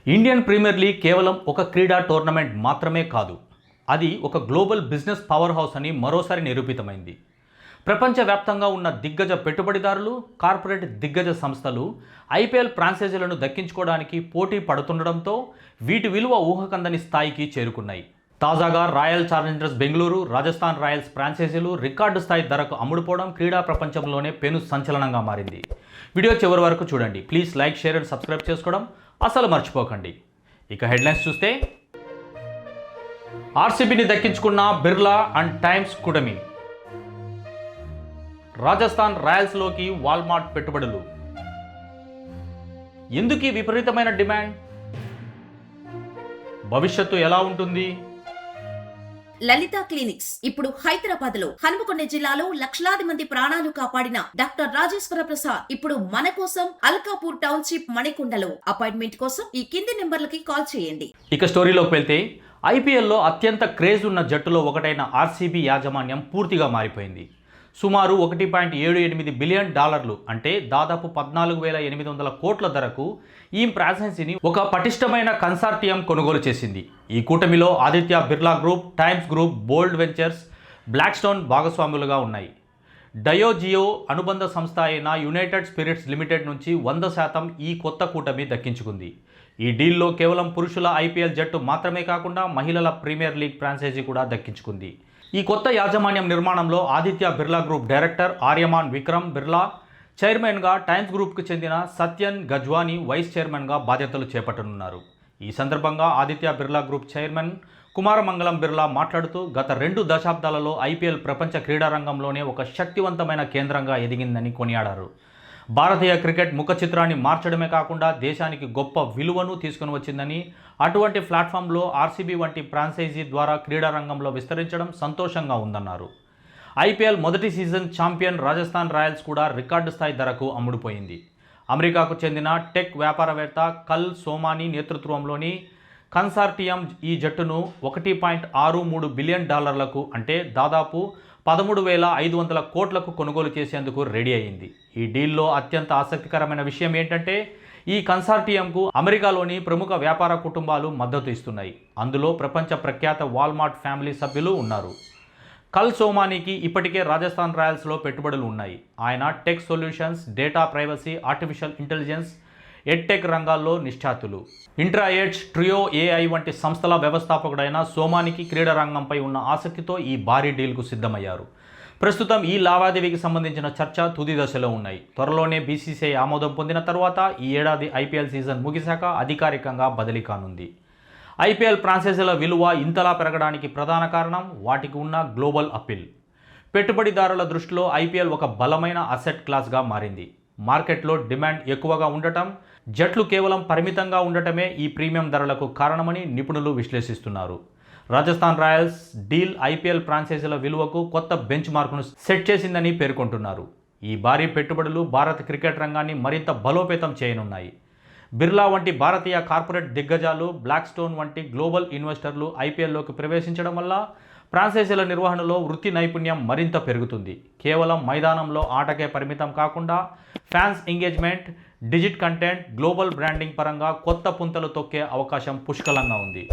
Indian premier league కేవలం ఒక క్రీడా టోర్నమెంట్ మాత్రమే కాదు, అది ఒక గ్లోబల్ బిజినెస్ పవర్ హౌస్ అని మరోసారి నిరూపితమైంది. ప్రపంచవ్యాప్తంగా ఉన్న దిగ్గజ పెట్టుబడిదారులు, కార్పొరేట్ దిగ్గజ సంస్థలు ఐపీఎల్ ఫ్రాంచైజీలను దక్కించుకోవడానికి పోటీ పడుతుండడంతో వీటి విలువ ఊహకందని స్థాయికి చేరుకున్నాయి. తాజాగా Royal Challengers Bengaluru, Rajasthan Royals ఫ్రాంచైజీలు రికార్డు స్థాయి ధరకు అమ్ముడుపోవడం క్రీడా ప్రపంచంలోనే పెను సంచలనంగా మారింది. వీడియో చివరి వరకు చూడండి. Please like, share and subscribe చేసుకోవడం అసలు మర్చిపోకండి. ఇక హెడ్లైన్స్ చూస్తే, ఆర్సీబీని దక్కించుకున్న బిర్లా అండ్ టైమ్స్ కూటమి, రాజస్థాన్ రాయల్స్లోకి వాల్మార్ట్ పెట్టుబడులు, ఎందుకు ఈ విపరీతమైన డిమాండ్, భవిష్యత్తు ఎలా ఉంటుంది? లలిత క్లినిక్స్ ఇప్పుడు హైదరాబాద్ లో, హనుమకొండ జిల్లాలో లక్షలాది మంది ప్రాణాలు కాపాడిన డాక్టర్ రాజేశ్వర ప్రసాద్ ఇప్పుడు మన కోసం అల్కాపూర్ టౌన్షిప్ మణికొండలో. అపాయింట్మెంట్ కోసం ఈ కింది నెంబర్లకి కాల్ చేయండి. ఇక స్టోరీలోకి వెళ్తే, ఐపీఎల్లో అత్యంత క్రేజ్ ఉన్న జట్టులో ఒకటైన ఆర్సీబీ యాజమాన్యం పూర్తిగా మారిపోయింది. సుమారు $1.78 బిలియన్ అంటే దాదాపు 14,800 కోట్ల ధరకు ఈ ఫ్రాంచైజీని ఒక పటిష్టమైన కన్సార్టియం కొనుగోలు చేసింది. ఈ కూటమిలో Aditya Birla group, Times group, Bold Ventures, Blackstone భాగస్వాములుగా ఉన్నాయి. డయోజియో అనుబంధ సంస్థ అయిన యునైటెడ్ స్పిరిట్స్ లిమిటెడ్ నుంచి 100% ఈ కొత్త కూటమి దక్కించుకుంది. ఈ డీల్లో కేవలం పురుషుల ఐపీఎల్ జట్టు మాత్రమే కాకుండా మహిళల ప్రీమియర్ లీగ్ ఫ్రాంచైజీ కూడా దక్కించుకుంది. ఈ కొత్త యాజమాన్యం నిర్మాణంలో ఆదిత్య బిర్లా గ్రూప్ డైరెక్టర్ ఆర్యమాన్ విక్రమ్ బిర్లా, చైర్మన్గా టైమ్స్ గ్రూప్కు చెందిన సత్యన్ గజ్వానీ వైస్ చైర్మన్గా బాధ్యతలు చేపట్టనున్నారు. ఈ సందర్భంగా ఆదిత్య బిర్లా గ్రూప్ చైర్మన్ కుమారమంగళం బిర్లా మాట్లాడుతూ, గత 2 దశాబ్దాలలో ఐపీఎల్ ప్రపంచ క్రీడారంగంలోనే ఒక శక్తివంతమైన కేంద్రంగా ఎదిగిందని కొనియాడారు. భారతీయ క్రికెట్ ముఖ చిత్రాన్ని మార్చడమే కాకుండా దేశానికి గొప్ప విలువను తీసుకుని వచ్చిందని, అటువంటి ప్లాట్ఫామ్లో ఆర్సీబీ వంటి ఫ్రాంచైజీ ద్వారా క్రీడారంగంలో విస్తరించడం సంతోషంగా ఉందన్నారు. ఐపీఎల్ మొదటి సీజన్ ఛాంపియన్ రాజస్థాన్ రాయల్స్ కూడా రికార్డు స్థాయి ధరకు అమ్ముడుపోయింది. అమెరికాకు చెందిన టెక్ వ్యాపారవేత్త కల్ సోమానీ నేతృత్వంలోని కన్సార్టియం ఈ జట్టును $1.63 బిలియన్ అంటే దాదాపు 13,500 కోట్లకు కొనుగోలు చేసేందుకు రెడీ అయింది. ఈ డీల్లో అత్యంత ఆసక్తికరమైన విషయం ఏంటంటే, ఈ కన్సార్టియంకు అమెరికాలోని ప్రముఖ వ్యాపార కుటుంబాలు మద్దతు ఇస్తున్నాయి. అందులో ప్రపంచ ప్రఖ్యాత వాల్మార్ట్ ఫ్యామిలీ సభ్యులు ఉన్నారు. కల్ సోమానీకి ఇప్పటికే రాజస్థాన్ రాయల్స్లో పెట్టుబడులు ఉన్నాయి. ఆయన tech solutions, data privacy, artificial intelligence, edtech రంగాల్లో నిష్ఠాతులు. ఇంట్రాఎడ్జ్, ట్రియో ఏఐ వంటి సంస్థల వ్యవస్థాపకుడైన సోమానికి క్రీడా రంగంపై ఉన్న ఆసక్తితో ఈ భారీ డీల్కు సిద్ధమయ్యారు. ప్రస్తుతం ఈ లావాదేవీకి సంబంధించిన చర్చ తుది దశలో ఉన్నాయి. త్వరలోనే బీసీసీఐ ఆమోదం పొందిన తర్వాత ఈ ఏడాది ఐపీఎల్ సీజన్ ముగిశాక అధికారికంగా బదిలీ కానుంది. ఐపీఎల్ ఫ్రాంచైజీల విలువ ఇంతలా పెరగడానికి ప్రధాన కారణం వాటికి ఉన్న గ్లోబల్ అప్పీల్. పెట్టుబడిదారుల దృష్టిలో ఐపీఎల్ ఒక బలమైన అసెట్ క్లాస్గా మారింది. మార్కెట్లో డిమాండ్ ఎక్కువగా ఉండటం, జట్లు కేవలం పరిమితంగా ఉండటమే ఈ ప్రీమియం ధరలకు కారణమని నిపుణులు విశ్లేషిస్తున్నారు. రాజస్థాన్ రాయల్స్ డీల్ ఐపీఎల్ ఫ్రాంచైజీల విలువకు కొత్త బెంచ్ మార్కును సెట్ చేసిందని పేర్కొంటున్నారు. ఈ భారీ పెట్టుబడులు భారత క్రికెట్ రంగాన్ని మరింత బలోపేతం చేయనున్నాయి. బిర్లా వంటి భారతీయ కార్పొరేట్ దిగ్గజాలు, బ్లాక్ స్టోన్ వంటి గ్లోబల్ ఇన్వెస్టర్లు ఐపీఎల్లోకి ప్రవేశించడం వల్ల ఫ్రాంచైజీల నిర్వహణలో వృత్తి నైపుణ్యం మరింత పెరుగుతుంది. కేవలం మైదానంలో ఆటకే పరిమితం కాకుండా fans engagement, digit content, global branding పరంగా కొత్త పుంతలు తొక్కే అవకాశం పుష్కలంగా ఉంది.